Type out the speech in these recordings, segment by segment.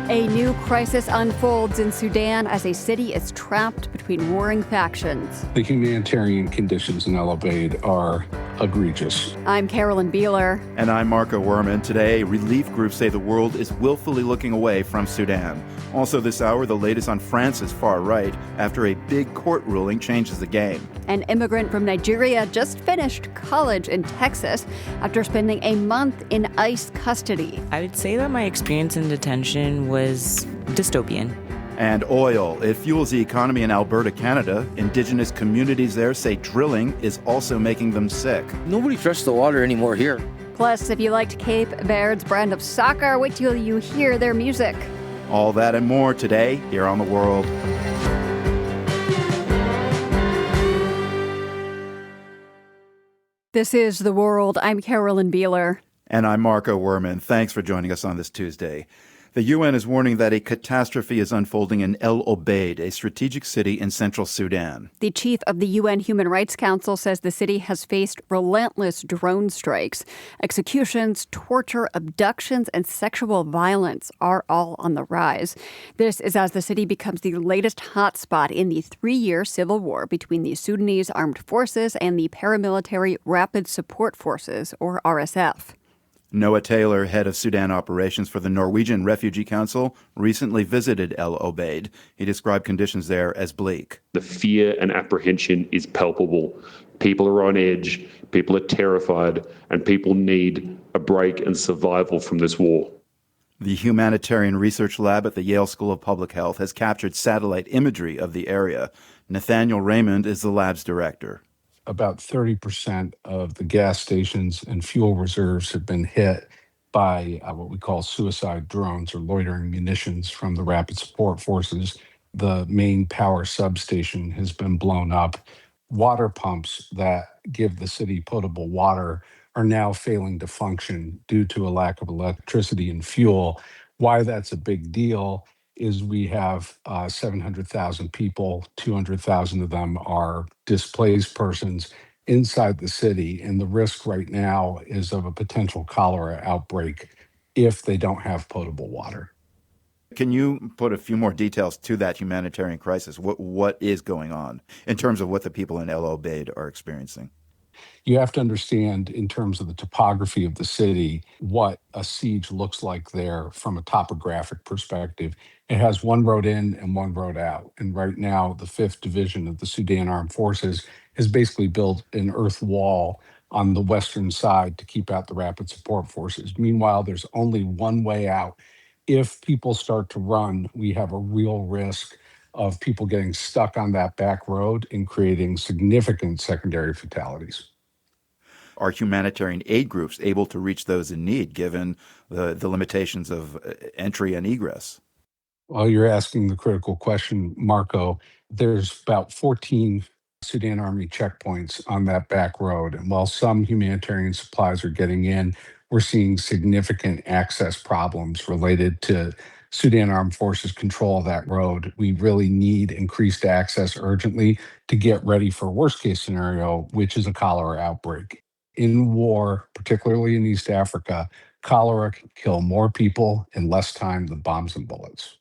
A new crisis unfolds in Sudan as a city is trapped between warring factions. The humanitarian conditions in el-Obeid are egregious. I'm Carolyn Beeler. And I'm Marco Werman. Today, relief groups say the world is willfully looking away from Sudan. Also this hour, the latest on France's far right after a big court ruling changes the game. An immigrant from Nigeria just finished college in Texas after spending a month in ICE custody. I would say that my experience in detention was dystopian. And oil. It fuels the economy in Alberta, Canada. Indigenous communities there say drilling is also making them sick. Nobody trusts the water anymore here. Plus, if you liked Cape Verde's brand of soccer, wait till you hear their music. All that and more today here on The World. This is The World. I'm Carolyn Beeler. And I'm Marco Werman. Thanks for joining us on this Tuesday. The UN is warning that a catastrophe is unfolding in el-Obeid, a strategic city in central Sudan. The chief of the UN Human Rights Council says the city has faced relentless drone strikes. Executions, torture, abductions, and sexual violence are all on the rise. This is as the city becomes the latest hotspot in the 3-year civil war between the Sudanese Armed Forces and the paramilitary Rapid Support Forces, or RSF. Noah Taylor, head of Sudan operations for the Norwegian Refugee Council, recently visited el-Obeid. He described conditions there as bleak. The fear and apprehension is palpable. People are on edge, people are terrified, and people need a break and survival from this war. The Humanitarian Research Lab at the Yale School of Public Health has captured satellite imagery of the area. Nathaniel Raymond is the lab's director. About 30% of the gas stations and fuel reserves have been hit by what we call suicide drones or loitering munitions from the Rapid Support Forces. The main power substation has been blown up. Water pumps that give the city potable water are now failing to function due to a lack of electricity and fuel. Why that's a big deal is we have 700,000 people, 200,000 of them are displaced persons inside the city, and the risk right now is of a potential cholera outbreak if they don't have potable water. Can you put a few more details to that humanitarian crisis? What is going on in terms of what the people in el-Obeid are experiencing? You have to understand, in terms of the topography of the city, what a siege looks like there from a topographic perspective. It has one road in and one road out. And right now, the 5th Division of the Sudan Armed Forces has basically built an earth wall on the western side to keep out the Rapid Support Forces. Meanwhile, there's only one way out. If people start to run, we have a real risk of people getting stuck on that back road and creating significant secondary fatalities. Are humanitarian aid groups able to reach those in need, given the limitations of entry and egress? Well, you're asking the critical question, Marco. There's about 14 Sudan Army checkpoints on that back road. And while some humanitarian supplies are getting in, we're seeing significant access problems related to Sudan Armed Forces control of that road. We really need increased access urgently to get ready for worst case scenario, which is a cholera outbreak. In war, particularly in East Africa, cholera can kill more people in less time than bombs and bullets.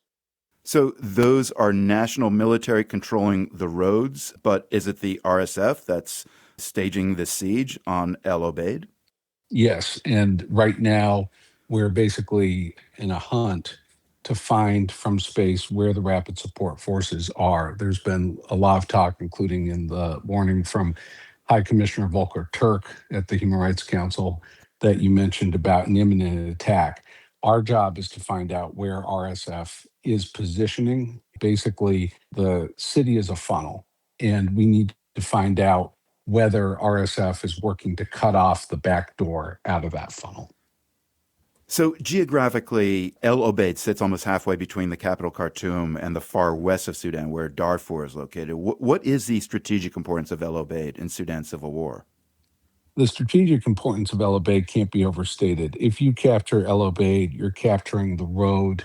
So those are national military controlling the roads, but is it the RSF that's staging the siege on el-Obeid? Yes, and right now we're basically in a hunt to find from space where the Rapid Support Forces are. There's been a lot of talk, including in the warning from High Commissioner Volker Turk at the Human Rights Council that you mentioned about an imminent attack. Our job is to find out where RSF is positioning. Basically, the city is a funnel, and we need to find out whether RSF is working to cut off the back door out of that funnel. So geographically, el-Obeid sits almost halfway between the capital Khartoum and the far west of Sudan, where Darfur is located. What is the strategic importance of el-Obeid in Sudan's civil war? The strategic importance of el-Obeid can't be overstated. If you capture el-Obeid, you're capturing the road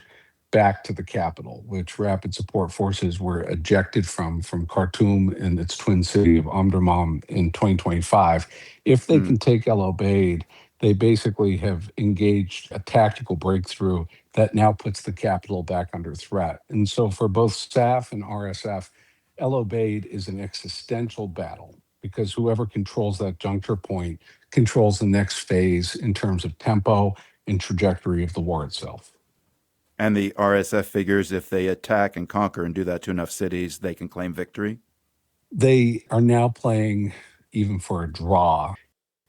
back to the capital, which Rapid Support Forces were ejected from Khartoum and its twin city of Omdurman in 2025. If they can take el-Obeid, They basically have engaged a tactical breakthrough that now puts the capital back under threat. And so for both SAF and RSF, el-Obeid is an existential battle because whoever controls that juncture point controls the next phase in terms of tempo and trajectory of the war itself. And the RSF figures if they attack and conquer and do that to enough cities, they can claim victory? They are now playing even for a draw.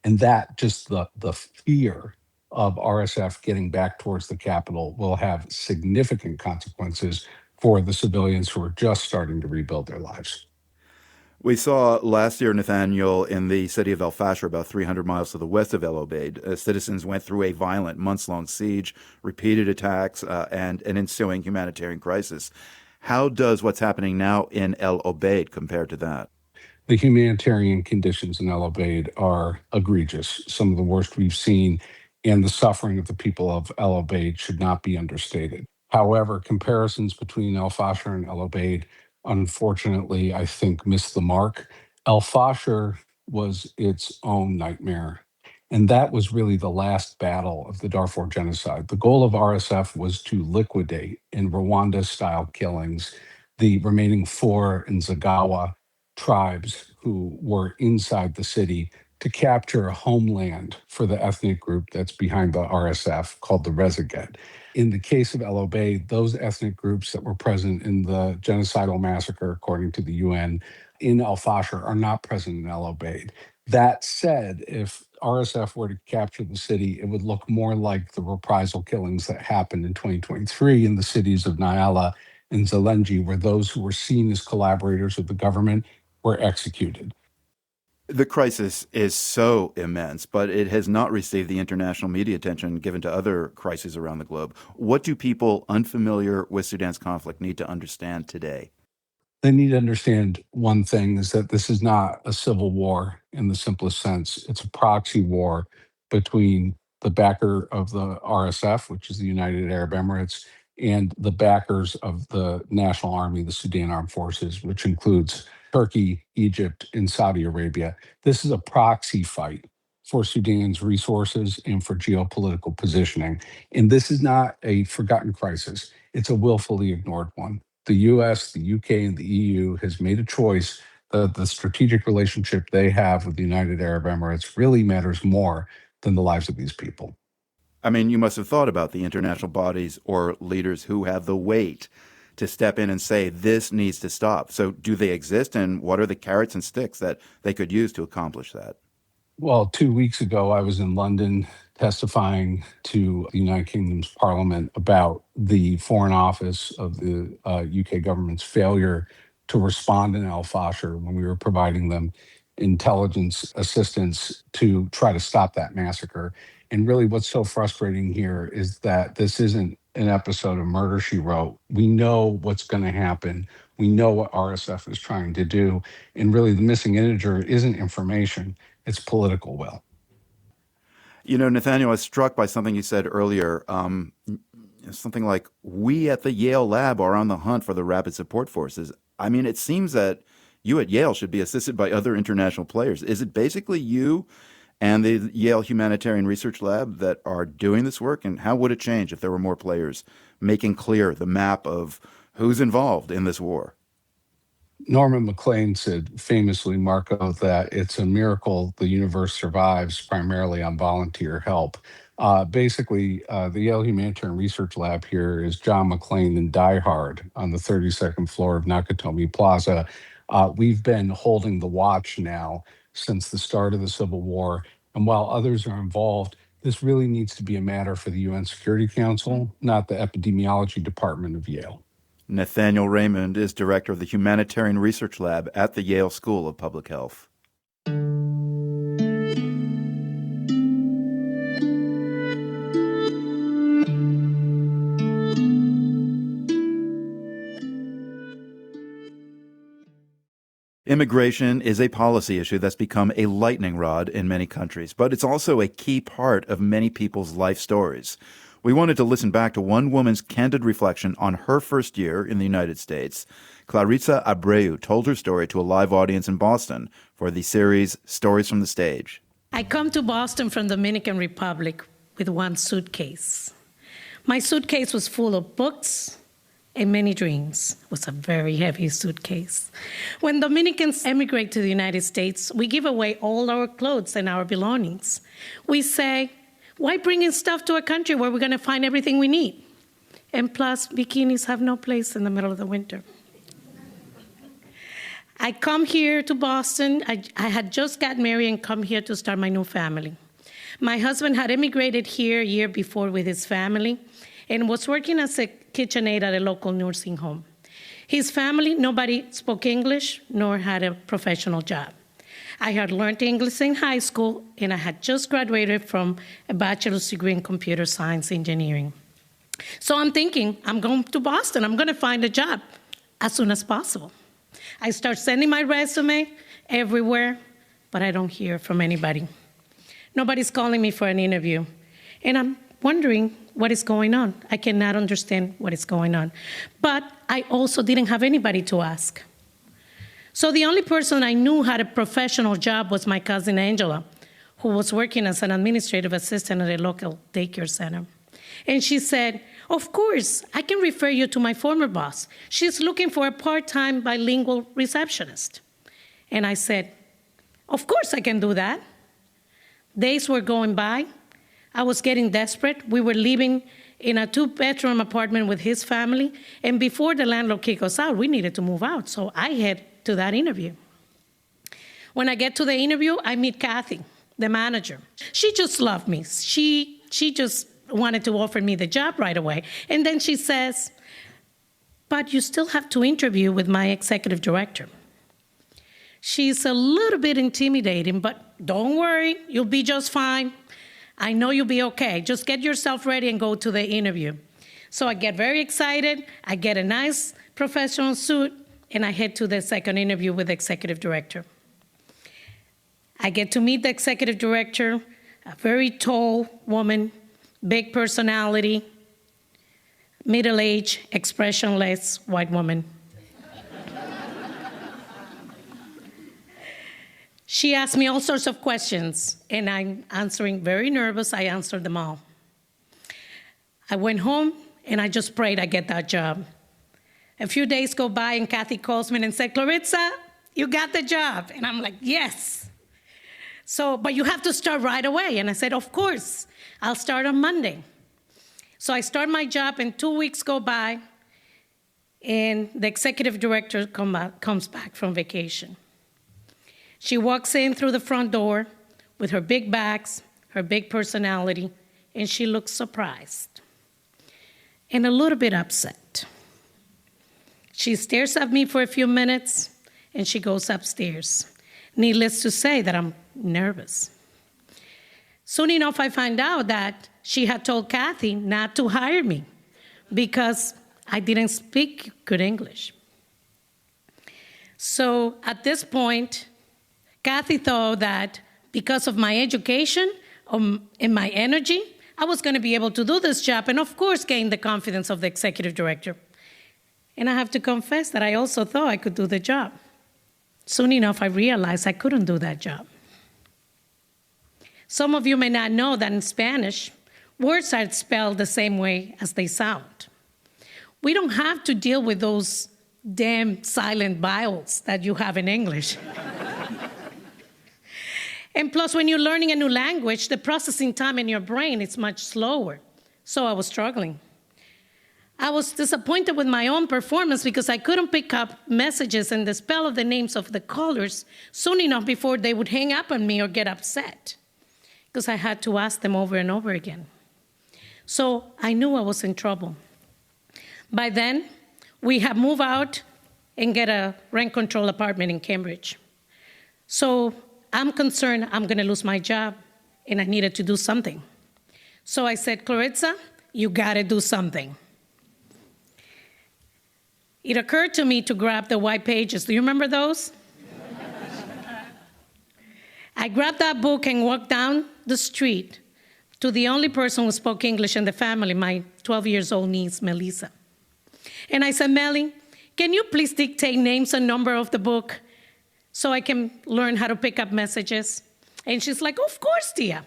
And that just the fear of RSF getting back towards the capital will have significant consequences for the civilians who are just starting to rebuild their lives. We saw last year, Nathaniel, in the city of El Fasher, about 300 miles to the west of el-Obeid, citizens went through a violent months-long siege, repeated attacks, and an ensuing humanitarian crisis. How does what's happening now in el-Obeid compare to that? The humanitarian conditions in el-Obeid are egregious, some of the worst we've seen, and the suffering of the people of el-Obeid should not be understated. However, comparisons between El Fasher and el-Obeid, unfortunately, I think missed the mark. El Fasher was its own nightmare, and that was really the last battle of the Darfur genocide. The goal of RSF was to liquidate, in Rwanda-style killings, the remaining four in Zagawa tribes who were inside the city to capture a homeland for the ethnic group that's behind the RSF called the Rezaget. In the case of el-Obeid, those ethnic groups that were present in the genocidal massacre, according to the UN, in El Fasher are not present in el-Obeid. That said, if RSF were to capture the city, it would look more like the reprisal killings that happened in 2023 in the cities of Nyala and Zelenji, where those who were seen as collaborators with the government were executed. The crisis is so immense, but it has not received the international media attention given to other crises around the globe. What do people unfamiliar with Sudan's conflict need to understand today? They need to understand one thing is that this is not a civil war in the simplest sense. It's a proxy war between the backer of the RSF, which is the United Arab Emirates, and the backers of the National Army, the Sudan Armed Forces, which includes Turkey, Egypt, and Saudi Arabia. This is a proxy fight for Sudan's resources and for geopolitical positioning. And this is not a forgotten crisis. It's a willfully ignored one. The US, the UK, and the EU has made a choice that the strategic relationship they have with the United Arab Emirates really matters more than the lives of these people. I mean, you must have thought about the international bodies or leaders who have the weight to step in and say, this needs to stop. So do they exist, and what are the carrots and sticks that they could use to accomplish that? Well, 2 weeks ago, I was in London testifying to the United Kingdom's Parliament about the Foreign Office of the UK government's failure to respond in Al Fasher when we were providing them intelligence assistance to try to stop that massacre. And really, what's so frustrating here is that this isn't an episode of Murder, She Wrote. We know what's going to happen. We know what RSF is trying to do. And really, the missing integer isn't information. It's political will. You know, Nathaniel, I was struck by something you said earlier. Something like, we at the Yale lab are on the hunt for the rapid support forces. I mean, it seems that you at Yale should be assisted by other international players. Is it basically you and the Yale Humanitarian Research Lab that are doing this work? And how would it change if there were more players making clear the map of who's involved in this war? Norman MacLean said famously, Marco, that it's a miracle the universe survives primarily on volunteer help. The Yale Humanitarian Research Lab here is John McClane in Die Hard on the 32nd floor of Nakatomi Plaza. We've been holding the watch now since the start of the Civil War. And while others are involved, this really needs to be a matter for the UN Security Council, not the epidemiology department of Yale. Nathaniel Raymond is director of the Humanitarian Research Lab at the Yale School of Public Health. Immigration is a policy issue that's become a lightning rod in many countries, but it's also a key part of many people's life stories. We wanted to listen back to one woman's candid reflection on her first year in the United States. Clarissa Abreu told her story to a live audience in Boston for the series Stories from the Stage. I come to Boston from Dominican Republic with one suitcase. My suitcase was full of books and many dreams. It was a very heavy suitcase. When Dominicans emigrate to the United States, we give away all our clothes and our belongings. We say, why bring in stuff to a country where we're going to find everything we need? And plus, bikinis have no place in the middle of the winter. I come here to Boston. I had just got married and come here to start my new family. My husband had immigrated here a year before with his family and was working as a KitchenAid at a local nursing home. His family, nobody spoke English nor had a professional job. I had learned English in high school, and I had just graduated from a bachelor's degree in computer science engineering. So I'm thinking, I'm going to Boston. I'm going to find a job as soon as possible. I start sending my resume everywhere, but I don't hear from anybody. Nobody's calling me for an interview. And I'm wondering what is going on. I cannot understand what is going on. But I also didn't have anybody to ask. So the only person I knew had a professional job was my cousin Angela, who was working as an administrative assistant at a local daycare center. And she said, of course, I can refer you to my former boss. She's looking for a part-time bilingual receptionist. And I said, of course I can do that. Days were going by. I was getting desperate. We were living in a 2-bedroom apartment with his family. And before the landlord kicked us out, we needed to move out. So I head to that interview. When I get to the interview, I meet Kathy, the manager. She just loved me. She just wanted to offer me the job right away. And then she says, but you still have to interview with my executive director. She's a little bit intimidating, but don't worry, you'll be just fine. I know you'll be okay. Just get yourself ready and go to the interview. So I get very excited. I get a nice professional suit, and I head to the second interview with the executive director. I get to meet the executive director, a very tall woman, big personality, middle-aged, expressionless white woman. She asked me all sorts of questions, and I'm answering very nervous. I answered them all. I went home, and I just prayed I get that job. A few days go by, and Kathy calls me and said, Clarissa, you got the job. And I'm like, yes. So, but you have to start right away. And I said, of course, I'll start on Monday. So I start my job, and 2 weeks go by, and the executive director comes back from vacation. She walks in through the front door with her big bags, her big personality, and she looks surprised and a little bit upset. She stares at me for a few minutes, and she goes upstairs. Needless to say that I'm nervous. Soon enough, I find out that she had told Kathy not to hire me because I didn't speak good English. So at this point, Kathy thought that because of my education and my energy, I was going to be able to do this job and, of course, gain the confidence of the executive director. And I have to confess that I also thought I could do the job. Soon enough, I realized I couldn't do that job. Some of you may not know that in Spanish, words are spelled the same way as they sound. We don't have to deal with those damn silent vowels that you have in English. And plus, when you're learning a new language, the processing time in your brain is much slower. So I was struggling. I was disappointed with my own performance because I couldn't pick up messages and the spell of the names of the callers soon enough before they would hang up on me or get upset, because I had to ask them over and over again. So I knew I was in trouble. By then, we had moved out and get a rent-control apartment in Cambridge. So I'm concerned I'm going to lose my job, and I needed to do something. So I said, Clarissa, you got to do something. It occurred to me to grab the white pages. Do you remember those? I grabbed that book and walked down the street to the only person who spoke English in the family, my 12-year-old niece, Melissa. And I said, Melly, can you please dictate names and number of the book so I can learn how to pick up messages? And she's like, of course, Tia.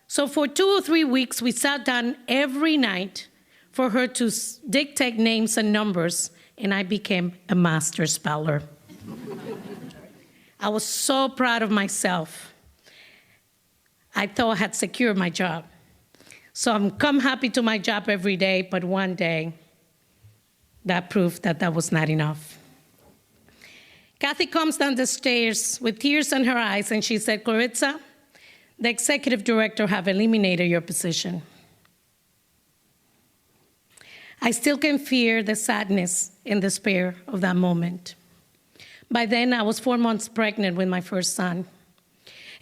So for 2 or 3 weeks, we sat down every night for her to dictate names and numbers, and I became a master speller. I was so proud of myself. I thought I had secured my job. So I'm come happy to my job every day, but one day, that proved that that was not enough. Kathy comes down the stairs with tears in her eyes, and she said, Clarissa, the executive director have eliminated your position. I still can feel the sadness and despair of that moment. By then, I was 4 months pregnant with my first son.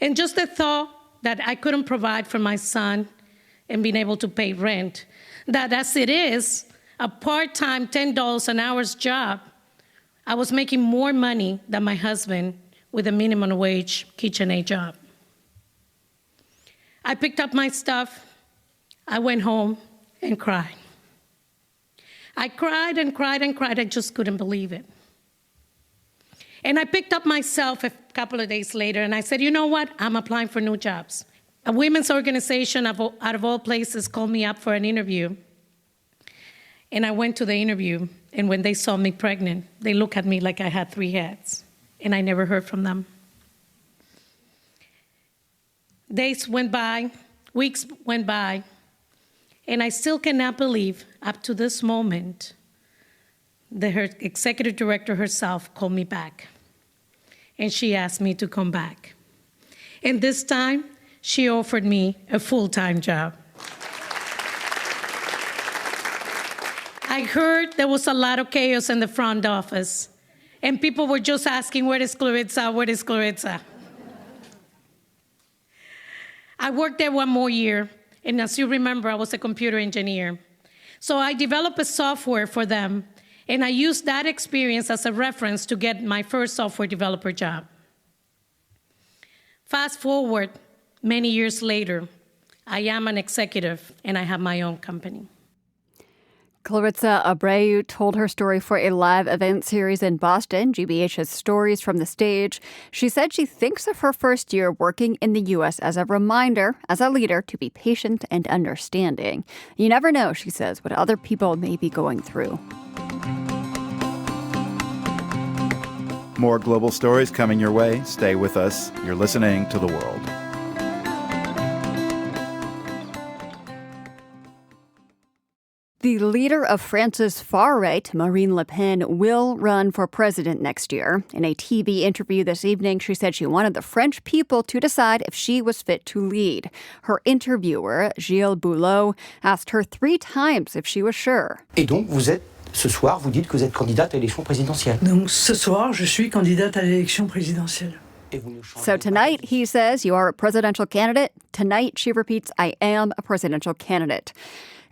And just the thought that I couldn't provide for my son and being able to pay rent, that as it is, a part-time $10 an hour's job, I was making more money than my husband with a minimum wage KitchenAid job. I picked up my stuff, I went home and cried. I cried and cried and cried, I just couldn't believe it. And I picked up myself a couple of days later and I said, you know what, I'm applying for new jobs. A women's organization out of all places called me up for an interview. And I went to the interview, and when they saw me pregnant, they looked at me like I had 3 heads, and I never heard from them. Days went by, weeks went by, and I still cannot believe, up to this moment, that her executive director herself called me back, and she asked me to come back. And this time, she offered me a full-time job. I heard there was a lot of chaos in the front office, and people were just asking, where is Clarissa, where is Clarissa? I worked there 1 more year, and as you remember, I was a computer engineer. So I developed a software for them, and I used that experience as a reference to get my first software developer job. Fast forward, many years later, I am an executive, and I have my own company. Clarissa Abreu told her story for a live event series in Boston, GBH's Stories from the Stage. She said she thinks of her first year working in the U.S. as a reminder, as a leader, to be patient and understanding. You never know, she says, what other people may be going through. More global stories coming your way. Stay with us. You're listening to The World. The leader of France's far-right, Marine Le Pen, will run for president next year. In a TV interview this evening, she said she wanted the French people to decide if she was fit to lead. Her interviewer, Gilles Boulot, asked her 3 times if she was sure. Et donc, ce soir, vous dites que vous êtes candidate à l'élection présidentielle. Donc, ce soir, je suis candidate à l'élection présidentielle. So tonight, he says, you are a presidential candidate. Tonight, she repeats, I am a presidential candidate.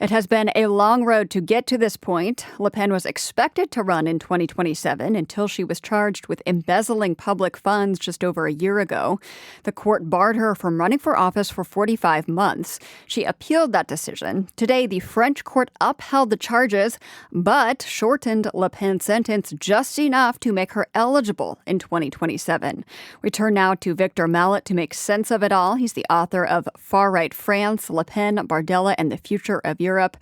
It has been a long road to get to this point. Le Pen was expected to run in 2027 until she was charged with embezzling public funds just over a year ago. The court barred her from running for office for 45 months. She appealed that decision. Today, the French court upheld the charges, but shortened Le Pen's sentence just enough to make her eligible in 2027. We turn now to Victor Mallet to make sense of it all. He's the author of Far-Right France, Le Pen, Bardella, and the Future of Europe.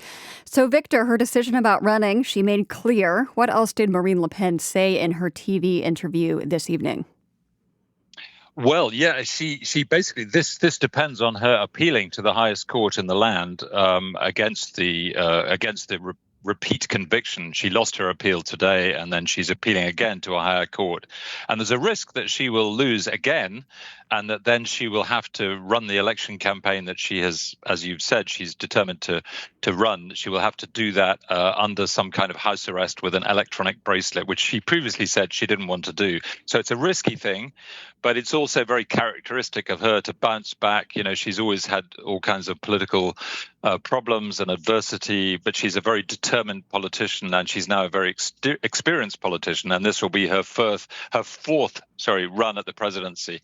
So, Victor, her decision about running, she made clear. What else did Marine Le Pen say in her TV interview this evening? Well, yeah, she basically, this depends on her appealing to the highest court in the land against the repeat conviction. She lost her appeal today, and then she's appealing again to a higher court. And there's a risk that she will lose again, and that then she will have to run the election campaign that she has, as you've said, she's determined to run. She will have to do that under some kind of house arrest with an electronic bracelet, which she previously said she didn't want to do. So it's a risky thing, but it's also very characteristic of her to bounce back. You know, she's always had all kinds of political problems and adversity, but she's a very determined politician, and she's now a very experienced politician. And this will be her fourth run at the presidency.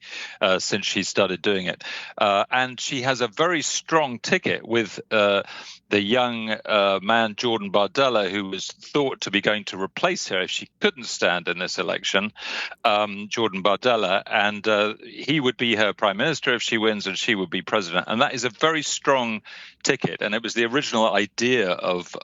since she started doing it. And she has a very strong ticket with the young man, Jordan Bardella, who was thought to be going to replace her if she couldn't stand in this election, Jordan Bardella. And he would be her prime minister if she wins, and she would be president. And that is a very strong ticket. And it was the original idea of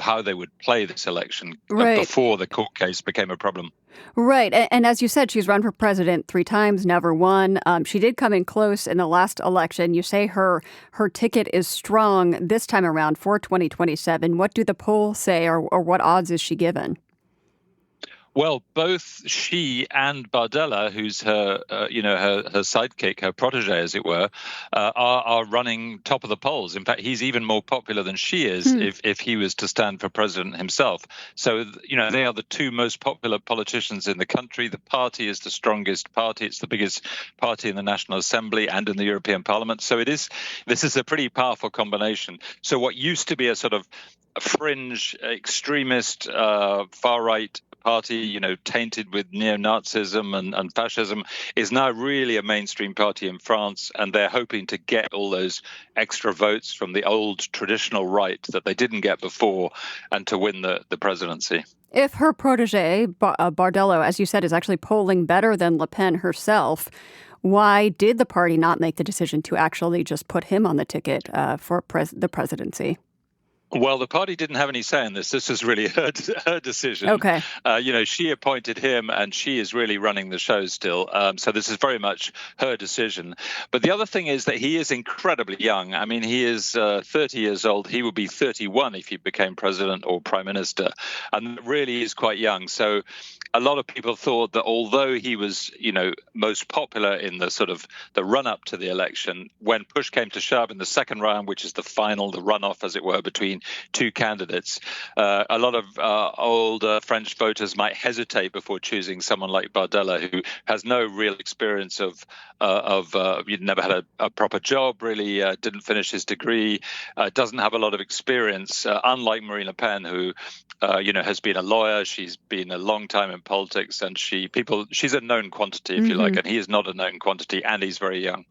how they would play this election before the court case became a problem. Right. And as you said, she's run for president 3 times, never won. She did come in close in the last election. You say her ticket is strong this time around for 2027. What do the polls say, or what odds is she given? Well, both she and Bardella, who's her sidekick, her protege, as it were, are running top of the polls. In fact, he's even more popular than she is if he was to stand for president himself. So, they are the 2 most popular politicians in the country. The party is the strongest party. It's the biggest party in the National Assembly and in the European Parliament. So this is a pretty powerful combination. So what used to be a sort of a fringe, extremist, far-right party, tainted with neo-Nazism and fascism, is now really a mainstream party in France, and they're hoping to get all those extra votes from the old traditional right that they didn't get before, and to win the presidency. If her protege, Bardella, as you said, is actually polling better than Le Pen herself, why did the party not make the decision to actually just put him on the ticket for the presidency? Well, the party didn't have any say in this. This was really her decision. Okay. She appointed him, and she is really running the show still. So this is very much her decision. But the other thing is that he is incredibly young. I mean, he is 30 years old. He would be 31 if he became president or prime minister, and really is quite young. So a lot of people thought that although he was, most popular in the sort of the run-up to the election, when push came to shove in the second round, which is the runoff, as it were, between 2 candidates, a lot of older French voters might hesitate before choosing someone like Bardella, who has no real experience of never had a proper job, really, didn't finish his degree, doesn't have a lot of experience, unlike Marine Le Pen, who has been a lawyer. She's been a long time in politics, and she's a known quantity, if you like, and he is not a known quantity, and he's very young.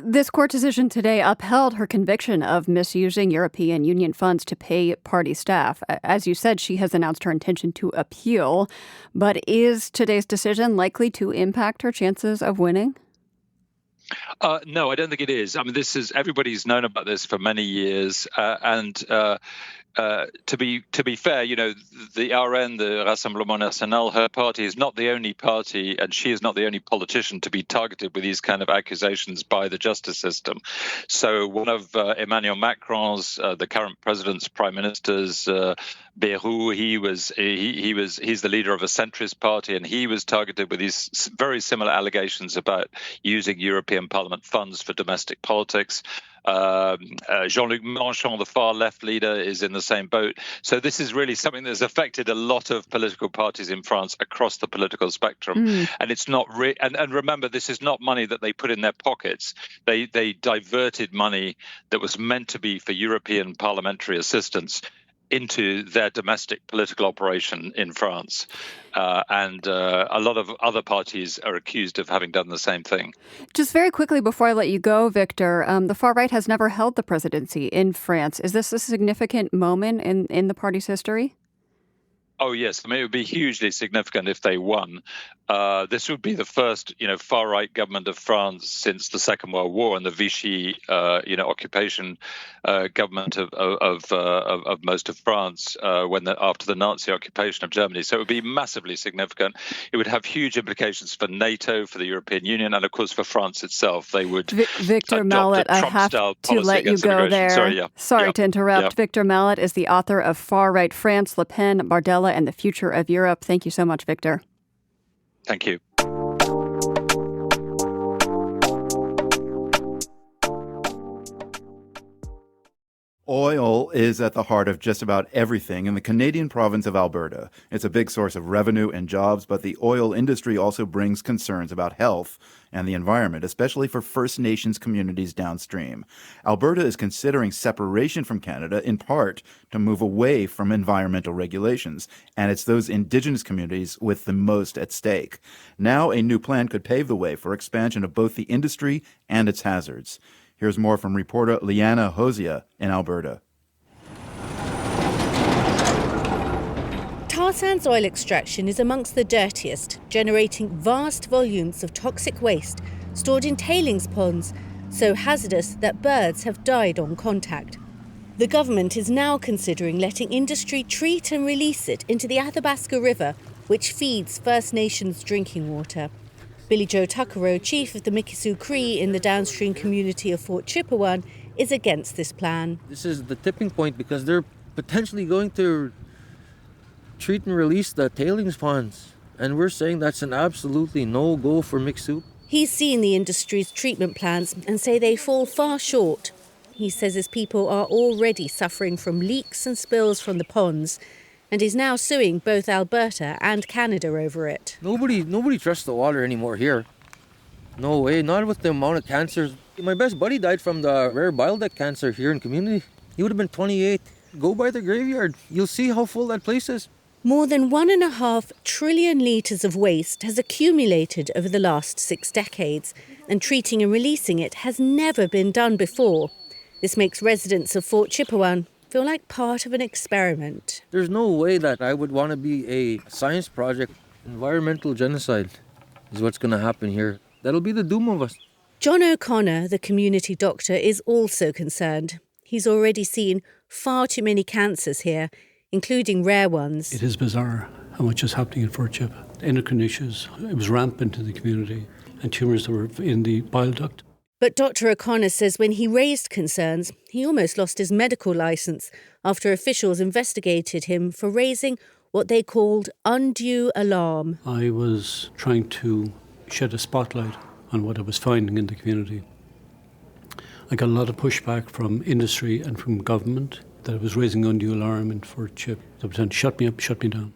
This court decision today upheld her conviction of misusing European Union funds to pay party staff. As you said, she has announced her intention to appeal. But is today's decision likely to impact her chances of winning? No, I don't think it is. I mean, everybody's known about this for many years, and to be fair, the RN, the Rassemblement National, her party is not the only party, and she is not the only politician to be targeted with these kind of accusations by the justice system. So one of Emmanuel Macron's, the current president's prime minister's, Bayrou, he's the leader of a centrist party, and he was targeted with these very similar allegations about using European Parliament funds for domestic politics. Jean-Luc Mélenchon, the far left leader, is in the same boat. So this is really something that's affected a lot of political parties in France across the political spectrum. And it's not and remember, this is not money that they put in their pockets. They diverted money that was meant to be for European parliamentary assistance into their domestic political operation in France. And a lot of other parties are accused of having done the same thing. Just very quickly before I let you go, Victor, the far right has never held the presidency in France. Is this a significant moment in the party's history? Oh, yes. I mean, it would be hugely significant if they won. This would be the first, far-right government of France since the Second World War and the Vichy, occupation government of most of France after the Nazi occupation of Germany. So it would be massively significant. It would have huge implications for NATO, for the European Union, and of course for France itself. They would Victor Mallet, I have to let you go there. Sorry to interrupt. Yeah. Victor Mallet is the author of Far-Right France, Le Pen, Bardella, and the Future of Europe. Thank you so much, Victor. Thank you. Oil is at the heart of just about everything in the Canadian province of Alberta. It's a big source of revenue and jobs, but the oil industry also brings concerns about health and the environment, especially for First Nations communities downstream. Alberta is considering separation from Canada in part to move away from environmental regulations, and it's those Indigenous communities with the most at stake. Now a new plan could pave the way for expansion of both the industry and its hazards. Here's more from reporter Liana Hosea in Alberta. Tar sands oil extraction is amongst the dirtiest, generating vast volumes of toxic waste stored in tailings ponds, so hazardous that birds have died on contact. The government is now considering letting industry treat and release it into the Athabasca River, which feeds First Nations drinking water. Billy Joe Tuckero, chief of the Mikisew Cree in the downstream community of Fort Chipewyan, is against this plan. This is the tipping point because they're potentially going to treat and release the tailings ponds. And we're saying that's an absolutely no-go for Mikisew. He's seen the industry's treatment plans and say they fall far short. He says his people are already suffering from leaks and spills from the ponds, and is now suing both Alberta and Canada over it. Nobody trusts the water anymore here. No way, not with the amount of cancers. My best buddy died from the rare bile duct cancer here in community. He would have been 28. Go by the graveyard. You'll see how full that place is. More than 1.5 trillion litres of waste has accumulated over the last 6 decades, and treating and releasing it has never been done before. This makes residents of Fort Chipewyan feel like part of an experiment. There's no way that I would want to be a science project. Environmental genocide is what's going to happen here. That'll be the doom of us. John O'Connor, the community doctor, is also concerned. He's already seen far too many cancers here, including rare ones. It is bizarre how much is happening in Fort Chip. Endocrine issues, it was rampant in the community, and tumours that were in the bile duct. But Dr. O'Connor says when he raised concerns, he almost lost his medical licence after officials investigated him for raising what they called undue alarm. I was trying to shed a spotlight on what I was finding in the community. I got a lot of pushback from industry and from government that I was raising undue alarm in Fort Chip. They were saying, shut me up, shut me down.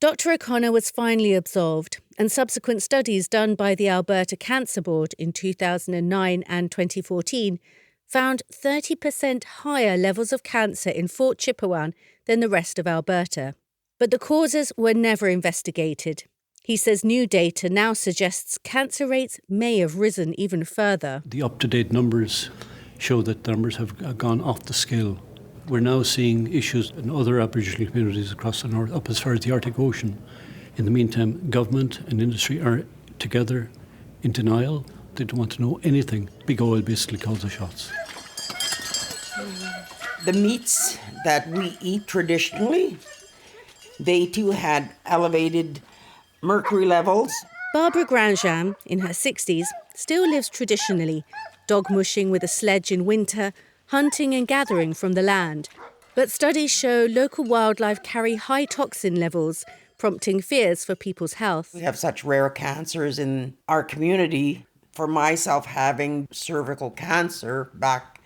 Dr. O'Connor was finally absolved, and subsequent studies done by the Alberta Cancer Board in 2009 and 2014 found 30% higher levels of cancer in Fort Chipewyan than the rest of Alberta. But the causes were never investigated. He says new data now suggests cancer rates may have risen even further. The up-to-date numbers show that the numbers have gone off the scale. We're now seeing issues in other Aboriginal communities across the north, up as far as the Arctic Ocean. In the meantime, government and industry are together in denial. They don't want to know anything. Big oil basically calls the shots. The meats that we eat traditionally, they too had elevated mercury levels. Barbara Grandjean, in her 60s, still lives traditionally, dog mushing with a sledge in winter, hunting and gathering from the land. But studies show local wildlife carry high toxin levels, prompting fears for people's health. We have such rare cancers in our community. For myself, having cervical cancer back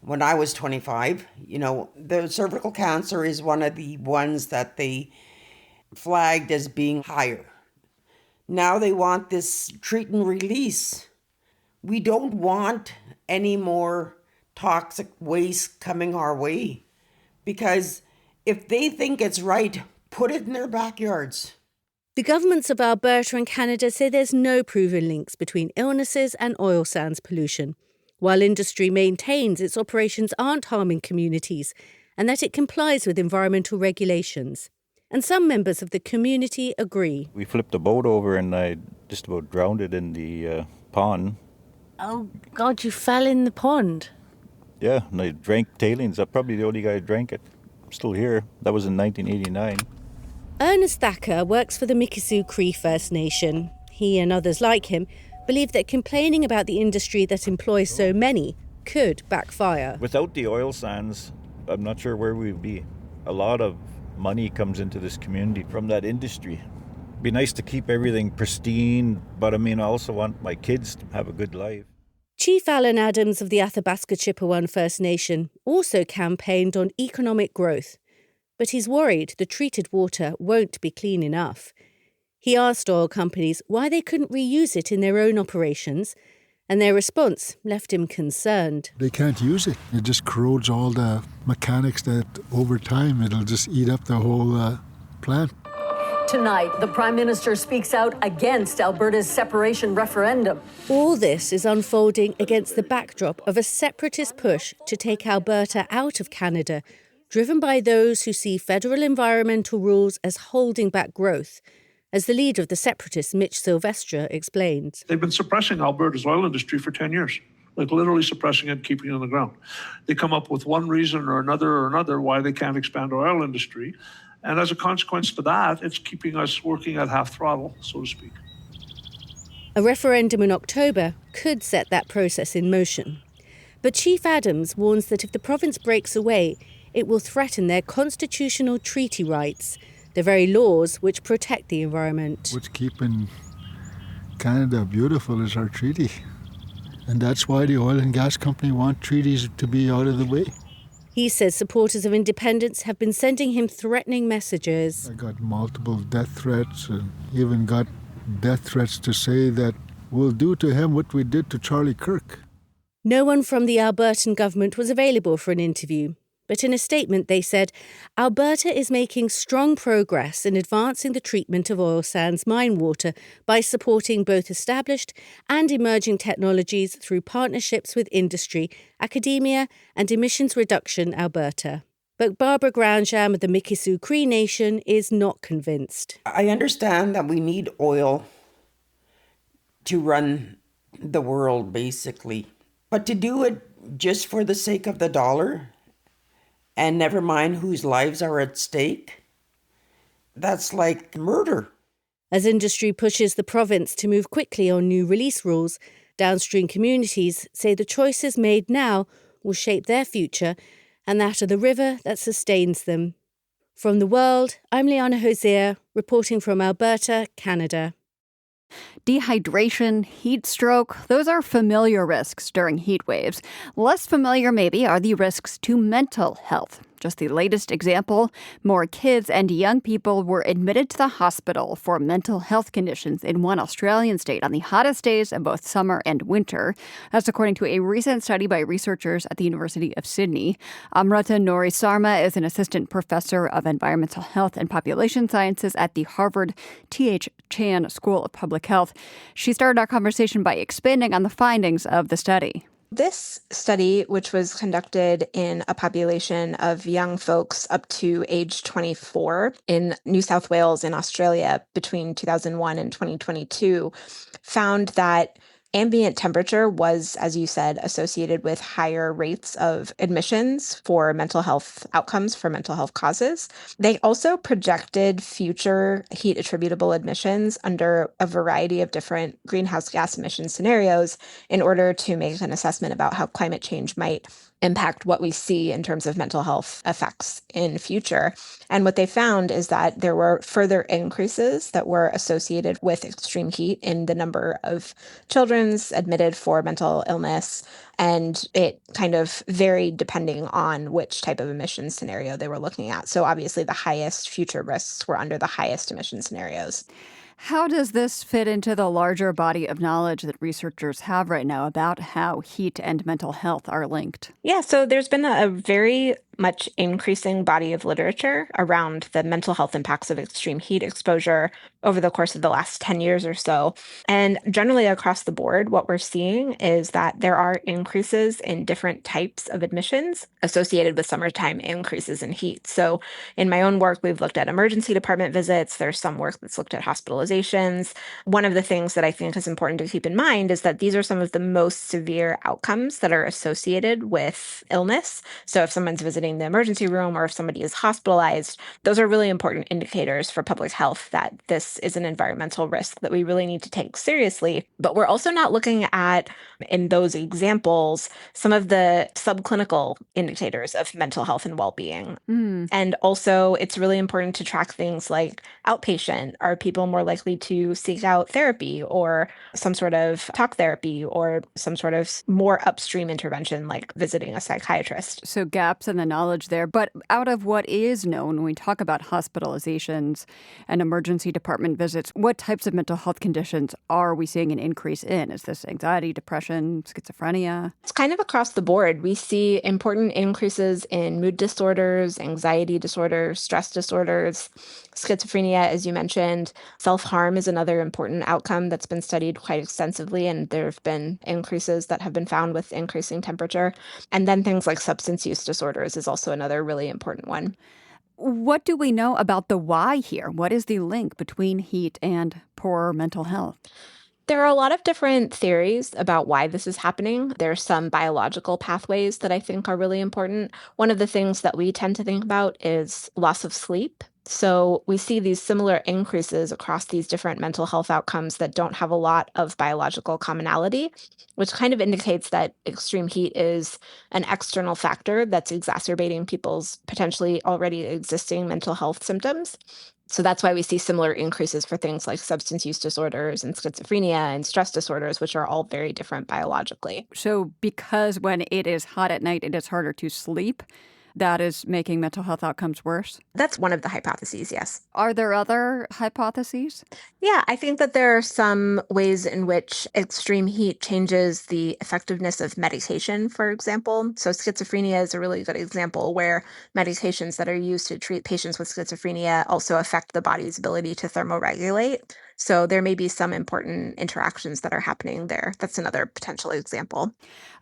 when I was 25, the cervical cancer is one of the ones that they flagged as being higher. Now they want this treat and release. We don't want any more toxic waste coming our way, because if they think it's right, put it in their backyards. The governments of Alberta and Canada say there's no proven links between illnesses and oil sands pollution, while industry maintains its operations aren't harming communities and that it complies with environmental regulations. And some members of the community agree. We flipped a boat over and I just about drowned it in the pond. Oh, God, you fell in the pond? Yeah, and I drank tailings. I'm probably the only guy who drank it. I'm still here. That was in 1989. Ernest Thacker works for the Mikisew Cree First Nation. He and others like him believe that complaining about the industry that employs so many could backfire. Without the oil sands, I'm not sure where we'd be. A lot of money comes into this community from that industry. It'd be nice to keep everything pristine, but I also want my kids to have a good life. Chief Alan Adams of the Athabasca Chippewa First Nation also campaigned on economic growth, but he's worried the treated water won't be clean enough. He asked oil companies why they couldn't reuse it in their own operations, and their response left him concerned. They can't use it. It just corrodes all the mechanics that over time it'll just eat up the whole plant. Tonight, the Prime Minister speaks out against Alberta's separation referendum. All this is unfolding against the backdrop of a separatist push to take Alberta out of Canada, driven by those who see federal environmental rules as holding back growth, as the leader of the separatists, Mitch Silvestre, explains. They've been suppressing Alberta's oil industry for 10 years, like literally suppressing it, keeping it on the ground. They come up with one reason or another why they can't expand our oil industry. And as a consequence to that, it's keeping us working at half throttle, so to speak. A referendum in October could set that process in motion. But Chief Adams warns that if the province breaks away, it will threaten their constitutional treaty rights, the very laws which protect the environment. What's keeping Canada beautiful is our treaty. And that's why the oil and gas company want treaties to be out of the way. He says supporters of independence have been sending him threatening messages. I got multiple death threats and even got death threats to say that we'll do to him what we did to Charlie Kirk. No one from the Albertan government was available for an interview. But in a statement, they said, Alberta is making strong progress in advancing the treatment of oil sands mine water by supporting both established and emerging technologies through partnerships with industry, academia and Emissions Reduction Alberta. But Barbara Granjam of the Mikisew Cree Nation is not convinced. I understand that we need oil to run the world, basically. But to do it just for the sake of the dollar, and never mind whose lives are at stake, that's like murder. As industry pushes the province to move quickly on new release rules, downstream communities say the choices made now will shape their future and that of the river that sustains them. From The World, I'm Liana Hosea, reporting from Alberta, Canada. Dehydration, heat stroke, those are familiar risks during heat waves. Less familiar, maybe, are the risks to mental health. Just the latest example, more kids and young people were admitted to the hospital for mental health conditions in one Australian state on the hottest days of both summer and winter. That's according to a recent study by researchers at the University of Sydney. Amrata Nori Sarma is an assistant professor of environmental health and population sciences at the Harvard T.H. Chan School of Public Health. She started our conversation by expanding on the findings of the study. This study, which was conducted in a population of young folks up to age 24 in New South Wales in Australia between 2001 and 2022, found that ambient temperature was, as you said, associated with higher rates of admissions for mental health outcomes, for mental health causes. They also projected future heat attributable admissions under a variety of different greenhouse gas emission scenarios in order to make an assessment about how climate change might impact what we see in terms of mental health effects in future. And what they found is that there were further increases that were associated with extreme heat in the number of children admitted for mental illness, and it kind of varied depending on which type of emission scenario they were looking at. So obviously the highest future risks were under the highest emission scenarios. How does this fit into the larger body of knowledge that researchers have right now about how heat and mental health are linked? Yeah, so there's been a very much increasing body of literature around the mental health impacts of extreme heat exposure over the course of the last 10 years or so. And generally across the board, what we're seeing is that there are increases in different types of admissions associated with summertime increases in heat. So in my own work, we've looked at emergency department visits. There's some work that's looked at hospitalizations. One of the things that I think is important to keep in mind is that these are some of the most severe outcomes that are associated with illness. So if someone's visiting visiting the emergency room or if somebody is hospitalized, those are really important indicators for public health that this is an environmental risk that we really need to take seriously. But we're also not looking at, in those examples, some of the subclinical indicators of mental health and well-being. And also, it's really important to track things like outpatient. Are people more likely to seek out therapy or some sort of talk therapy or some sort of more upstream intervention like visiting a psychiatrist? So gaps in the knowledge there. But out of what is known, when we talk about hospitalizations and emergency department visits, what types of mental health conditions are we seeing an increase in? Is this anxiety, depression, schizophrenia? It's kind of across the board. We see important increases in mood disorders, anxiety disorders, stress disorders, schizophrenia, as you mentioned. Self-harm is another important outcome that's been studied quite extensively, and there have been increases that have been found with increasing temperature. And then things like substance use disorders is also another really important one. What do we know about the why here? What is the link between heat and poor mental health? There are a lot of different theories about why this is happening. There are some biological pathways that I think are really important. One of the things that we tend to think about is loss of sleep. So we see these similar increases across these different mental health outcomes that don't have a lot of biological commonality, which kind of indicates that extreme heat is an external factor that's exacerbating people's potentially already existing mental health symptoms. So that's why we see similar increases for things like substance use disorders and schizophrenia and stress disorders, which are all very different biologically. So because when it is hot at night, it is harder to sleep, that is making mental health outcomes worse? That's one of the hypotheses, yes. Are there other hypotheses? Yeah, I think that there are some ways in which extreme heat changes the effectiveness of medication, for example. So schizophrenia is a really good example where medications that are used to treat patients with schizophrenia also affect the body's ability to thermoregulate. So there may be some important interactions that are happening there. That's another potential example.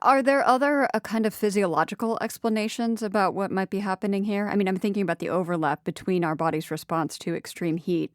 Are there other kind of physiological explanations about what might be happening here? I mean, I'm thinking about the overlap between our body's response to extreme heat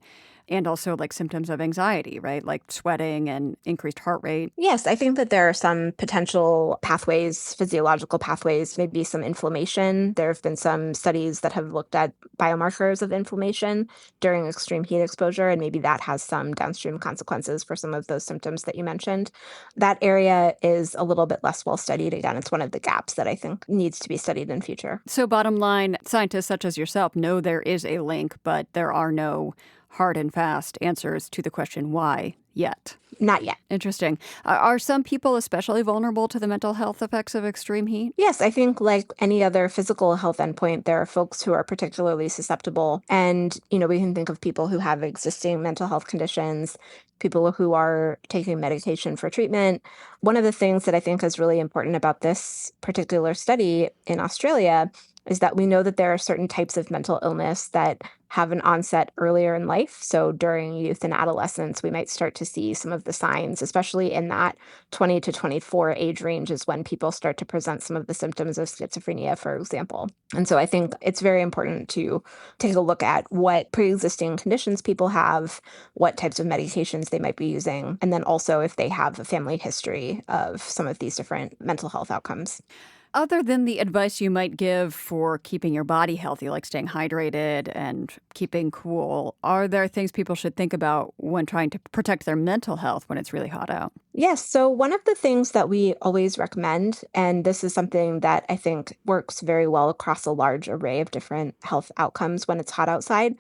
and also like symptoms of anxiety, right? Like sweating and increased heart rate. Yes, I think that there are some potential pathways, physiological pathways, maybe some inflammation. There have been some studies that have looked at biomarkers of inflammation during extreme heat exposure, and maybe that has some downstream consequences for some of those symptoms that you mentioned. That area is a little bit less well studied. Again, it's one of the gaps that I think needs to be studied in future. So bottom line, scientists such as yourself know there is a link, but there are no hard and fast answers to the question why yet. Not yet. Interesting. Are some people especially vulnerable to the mental health effects of extreme heat? Yes, I think like any other physical health endpoint, there are folks who are particularly susceptible. And, we can think of people who have existing mental health conditions, people who are taking medication for treatment. One of the things that I think is really important about this particular study in Australia is that we know that there are certain types of mental illness that have an onset earlier in life. So during youth and adolescence, we might start to see some of the signs, especially in that 20 to 24 age range is when people start to present some of the symptoms of schizophrenia, for example. And so I think it's very important to take a look at what pre-existing conditions people have, what types of medications they might be using, and then also if they have a family history of some of these different mental health outcomes. Other than the advice you might give for keeping your body healthy, like staying hydrated and keeping cool, are there things people should think about when trying to protect their mental health when it's really hot out? Yes. So one of the things that we always recommend, and this is something that I think works very well across a large array of different health outcomes when it's hot outside,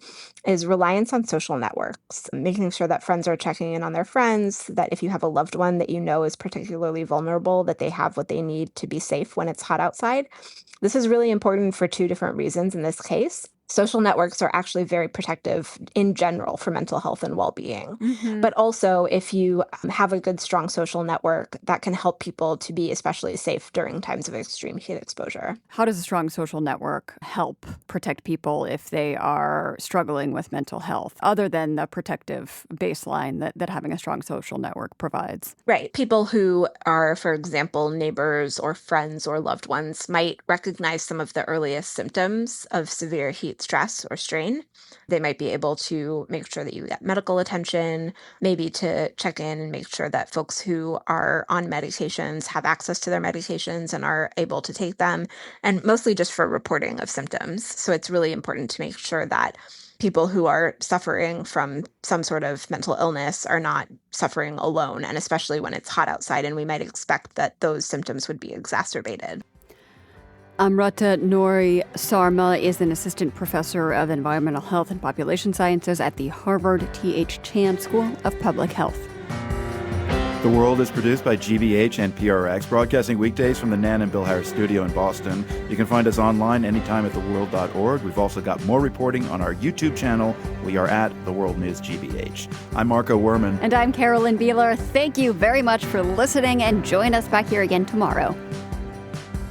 is reliance on social networks, making sure that friends are checking in on their friends, that if you have a loved one that you know is particularly vulnerable, that they have what they need to be safe when it's hot outside. This is really important for two different reasons in this case. Social networks are actually very protective in general for mental health and well-being. Mm-hmm. But also, if you have a good, strong social network, that can help people to be especially safe during times of extreme heat exposure. How does a strong social network help protect people if they are struggling with mental health, other than the protective baseline that having a strong social network provides? Right. People who are, for example, neighbors or friends or loved ones might recognize some of the earliest symptoms of severe heat stress or strain. They might be able to make sure that you get medical attention, maybe to check in and make sure that folks who are on medications have access to their medications and are able to take them, and mostly just for reporting of symptoms. So it's really important to make sure that people who are suffering from some sort of mental illness are not suffering alone, and especially when it's hot outside and we might expect that those symptoms would be exacerbated. Amrata Nouri Sarma is an assistant professor of environmental health and population sciences at the Harvard T.H. Chan School of Public Health. The World is produced by GBH and PRX, broadcasting weekdays from the Nan and Bill Harris studio in Boston. You can find us online anytime at theworld.org. We've also got more reporting on our YouTube channel. We are at The World News GBH. I'm Marco Werman. And I'm Carolyn Beeler. Thank you very much for listening, and join us back here again tomorrow.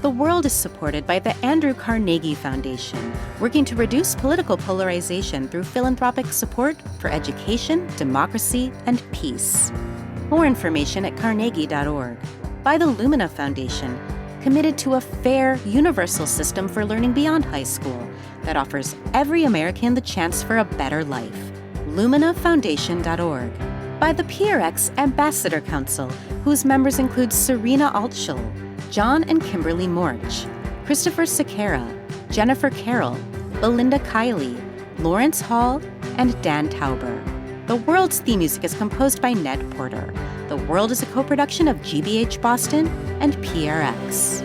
The World is supported by the Andrew Carnegie Foundation, working to reduce political polarization through philanthropic support for education, democracy, and peace. More information at carnegie.org. By the Lumina Foundation, committed to a fair, universal system for learning beyond high school that offers every American the chance for a better life. LuminaFoundation.org. By the PRX Ambassador Council, whose members include Serena Altschul, John and Kimberly Morch, Christopher Sequeira, Jennifer Carroll, Belinda Kiley, Lawrence Hall, and Dan Tauber. The World's theme music is composed by Ned Porter. The World is a co-production of GBH Boston and PRX.